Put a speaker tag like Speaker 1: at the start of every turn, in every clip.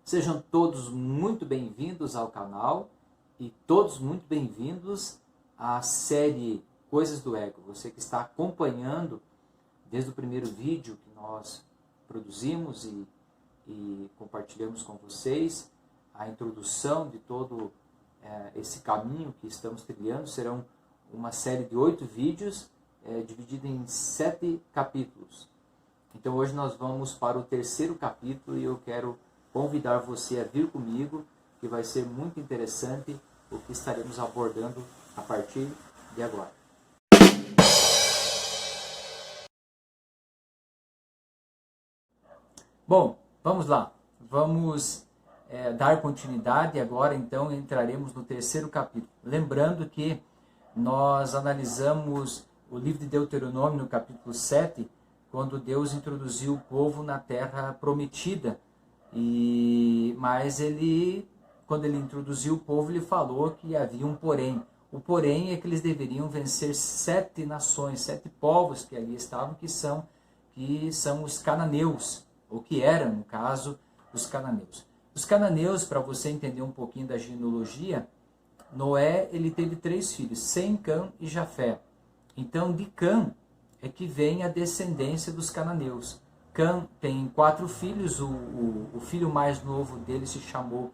Speaker 1: Sejam todos muito bem-vindos ao canal e todos muito bem-vindos à série Coisas do Ego. Você que está acompanhando desde o primeiro vídeo que nós produzimos e compartilhamos com vocês, a introdução de todo esse caminho que estamos trilhando. Serão uma série de 8 vídeos dividida em 7 capítulos. Então hoje nós vamos para o terceiro capítulo e eu quero convidar você a vir comigo, que vai ser muito interessante o que estaremos abordando a partir de agora. Bom, vamos lá. Vamos dar continuidade. Agora então entraremos no terceiro capítulo. Lembrando que nós analisamos o livro de Deuteronômio no capítulo 7, quando Deus introduziu o povo na terra prometida. Mas quando ele introduziu o povo, ele falou que havia um porém. O porém é que eles deveriam vencer 7 nações, 7 povos que ali estavam, que são os cananeus, ou que eram, no caso, os cananeus. Os cananeus, para você entender um pouquinho da genealogia, Noé ele teve 3 filhos, Sem, Cã e Jafé. Então, de Cã é que vem a descendência dos cananeus. Cã tem 4 filhos, o filho mais novo dele se chamou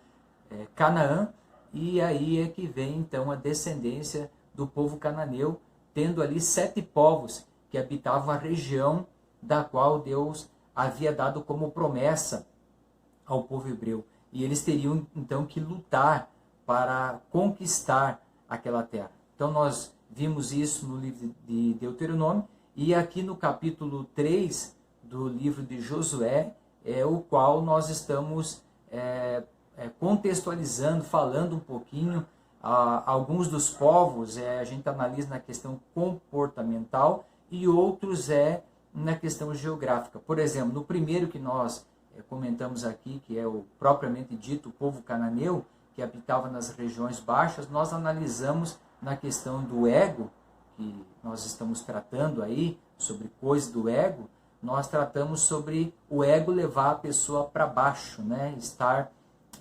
Speaker 1: Canaã, e aí é que vem então a descendência do povo cananeu, tendo ali 7 povos que habitavam a região da qual Deus havia dado como promessa ao povo hebreu. E eles teriam então que lutar para conquistar aquela terra. Então nós vimos isso no livro de Deuteronômio, e aqui no capítulo 3 do livro de Josué, o qual nós estamos contextualizando, falando um pouquinho. Alguns dos povos a gente analisa na questão comportamental e outros na questão geográfica. Por exemplo, no primeiro que nós comentamos aqui, que é o propriamente dito, o povo cananeu, que habitava nas regiões baixas, nós analisamos na questão do ego, que nós estamos tratando aí, sobre coisas do ego. Nós tratamos sobre o ego levar a pessoa para baixo, né? Estar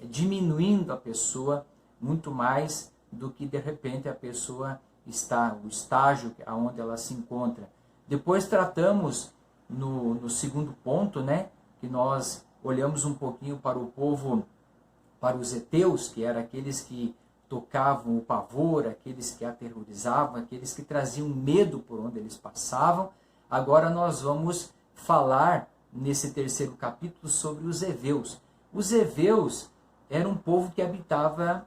Speaker 1: diminuindo a pessoa muito mais do que de repente a pessoa está, o estágio onde ela se encontra. Depois tratamos no segundo ponto, né? Que nós olhamos um pouquinho para o povo, para os heteus, que eram aqueles que tocavam o pavor, aqueles que aterrorizavam, aqueles que traziam medo por onde eles passavam. Agora nós vamos falar nesse terceiro capítulo sobre os heveus. Os heveus eram um povo que habitava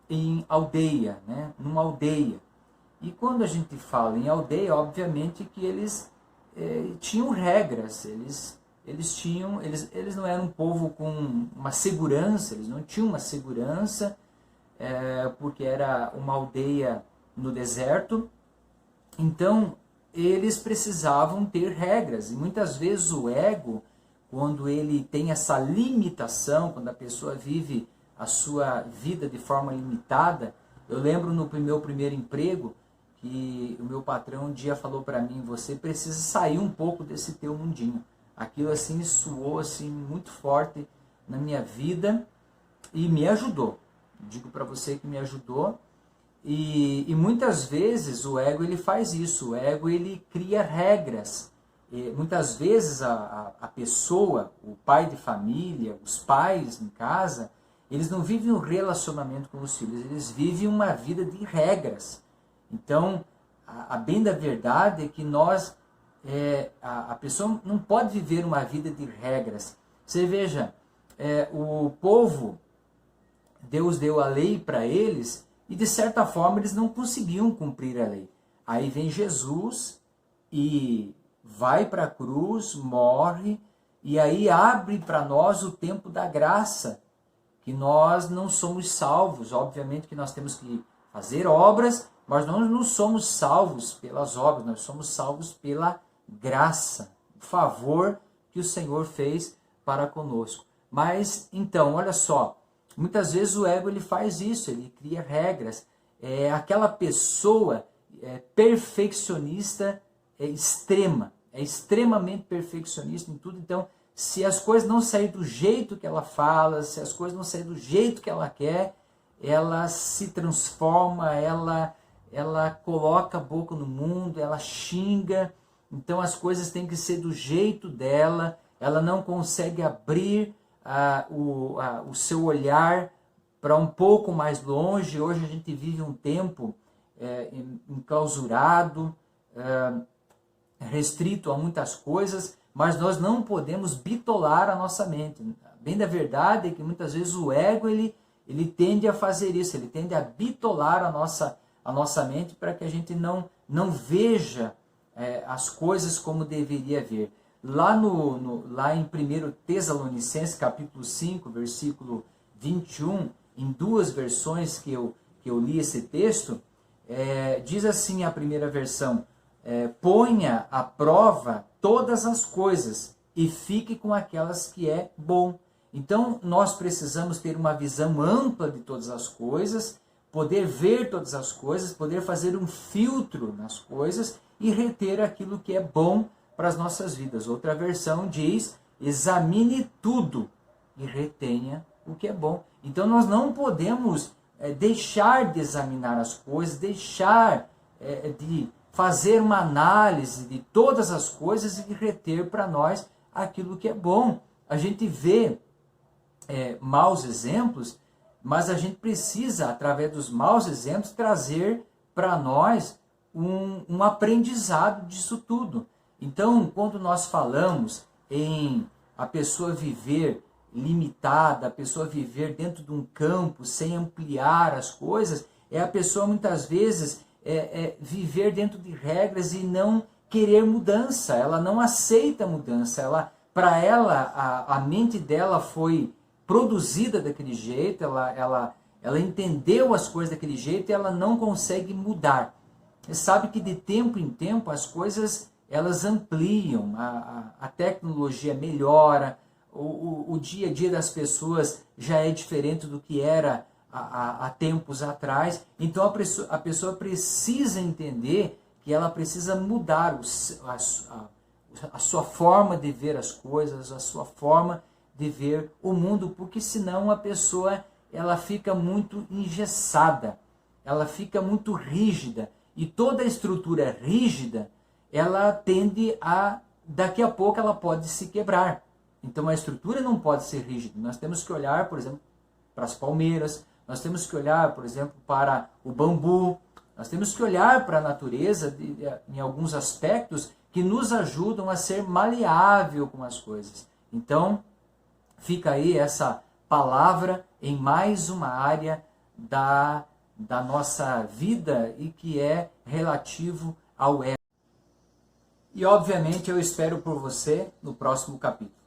Speaker 1: em aldeia, né? Numa aldeia. E quando a gente fala em aldeia, obviamente que eles tinham regras, eles não eram um povo com uma segurança, eles não tinham uma segurança, porque era uma aldeia no deserto. Então eles precisavam ter regras, e muitas vezes o ego, quando ele tem essa limitação, quando a pessoa vive a sua vida de forma limitada. Eu lembro no meu primeiro emprego, que o meu patrão um dia falou para mim: você precisa sair um pouco desse teu mundinho. Aquilo assim soou assim muito forte na minha vida e me ajudou. Digo para você que me ajudou. E muitas vezes o ego ele faz isso, o ego ele cria regras. E muitas vezes a pessoa, o pai de família, os pais em casa, eles não vivem um relacionamento com os filhos, eles vivem uma vida de regras. Então, a bem da verdade é que a pessoa não pode viver uma vida de regras. Você veja, o povo, Deus deu a lei para eles, e de certa forma eles não conseguiam cumprir a lei. Aí vem Jesus e vai para a cruz, morre, e aí abre para nós o tempo da graça, que nós não somos salvos. Obviamente que nós temos que fazer obras, mas nós não somos salvos pelas obras, nós somos salvos pela graça, o favor que o Senhor fez para conosco. Mas, então, olha só, muitas vezes o ego ele faz isso, ele cria regras. Aquela pessoa perfeccionista extrema, é extremamente perfeccionista em tudo. Então, se as coisas não saírem do jeito que ela fala, se as coisas não saírem do jeito que ela quer, ela se transforma, ela coloca a boca no mundo, ela xinga. Então as coisas têm que ser do jeito dela, ela não consegue abrir o seu olhar para um pouco mais longe. Hoje a gente vive um tempo enclausurado, restrito a muitas coisas, mas nós não podemos bitolar a nossa mente. Bem da verdade é que muitas vezes o ego ele tende a fazer isso, ele tende a bitolar a nossa mente para que a gente não veja as coisas como deveria ver. Lá em 1 Tessalonicenses, capítulo 5, versículo 21, em duas versões que eu li esse texto, diz assim a primeira versão: ponha à prova todas as coisas e fique com aquelas que é bom. Então nós precisamos ter uma visão ampla de todas as coisas, poder ver todas as coisas, poder fazer um filtro nas coisas e reter aquilo que é bom para as nossas vidas. Outra versão diz: examine tudo e retenha o que é bom. Então nós não podemos deixar de examinar as coisas, deixar de fazer uma análise de todas as coisas e reter para nós aquilo que é bom. A gente vê maus exemplos, mas a gente precisa, através dos maus exemplos, trazer para nós um aprendizado disso tudo. Então, quando nós falamos em a pessoa viver limitada, a pessoa viver dentro de um campo sem ampliar as coisas, a pessoa muitas vezes viver dentro de regras e não querer mudança. Ela não aceita mudança. Para ela, a mente dela foi produzida daquele jeito, ela entendeu as coisas daquele jeito e ela não consegue mudar. Você sabe que de tempo em tempo as coisas elas ampliam, a tecnologia melhora, o dia a dia das pessoas já é diferente do que era há tempos atrás. Então a pessoa precisa entender que ela precisa mudar a sua forma de ver as coisas, a sua forma de ver o mundo, porque senão a pessoa ela fica muito engessada, ela fica muito rígida, e toda a estrutura rígida, ela tende daqui a pouco ela pode se quebrar. Então a estrutura não pode ser rígida. Nós temos que olhar, por exemplo, para as palmeiras, nós temos que olhar, por exemplo, para o bambu, nós temos que olhar para a natureza em alguns aspectos que nos ajudam a ser maleável com as coisas. Então, fica aí essa palavra em mais uma área da nossa vida e que é relativo ao ego. E obviamente eu espero por você no próximo capítulo.